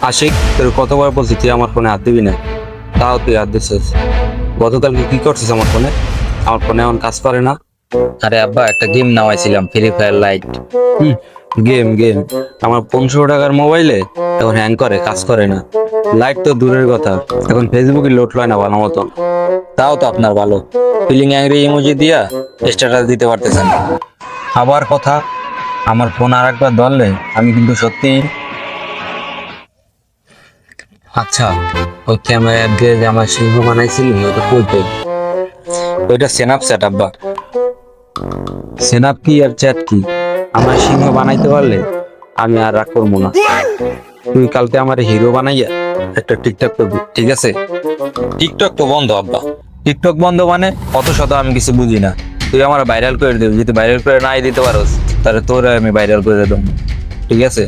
আশিক, তোর কতবার বলছি তুই আমার ফোনে হাত দিবি না, তাও তুই হাত দিচ্ছিস। গতকালকে কি করছিস আমার ফোনে? আমার ফোনে এমন কাজ করে না। আরে আব্বা, একটা গেম নামাইছিলাম, Free Fire Lite. Game game? আমার 1500 টাকার মোবাইলে এখন হ্যাং করে, কাজ করে না। লাইট তো দূরের কথা, এখন ফেসবুকে লোড লয় না ভালো মতন। তাও তো আপনার ভালো, ফিলিং অ্যাংরি ইমোজি দিয়া স্ট্যাটাস দিতে পারতেছেন। আবার কথা, আমার ফোন আর একবার ধরলে আমি কিন্তু সত্যি। আচ্ছা, ওই ক্যামেরা অ্যাপ দিয়ে যে আমার সিংহ বানাইছিলি ওটা কই পেলি? ওইটা স্ন্যাপচ্যাট আব্বা। সেনাপ কি আর চ্যাট কি? আমার সিংহ বানাইতে পারলে আমি আর রাগ করবো না। তুই কালকে আমার হিরো বানাইয়া একটা টিকটক করবি, ঠিক আছে? টিকটক তো বন্ধ আব্বা। টিকটক বন্ধ মানে? অত শত আমি কিছু বুঝি না। তুই আমার ভাইরাল করে দিবি, যদি ভাইরাল করে নাই দিতে পারোস তাহলে তোর আমি ভাইরাল করে দেবো, ঠিক আছে?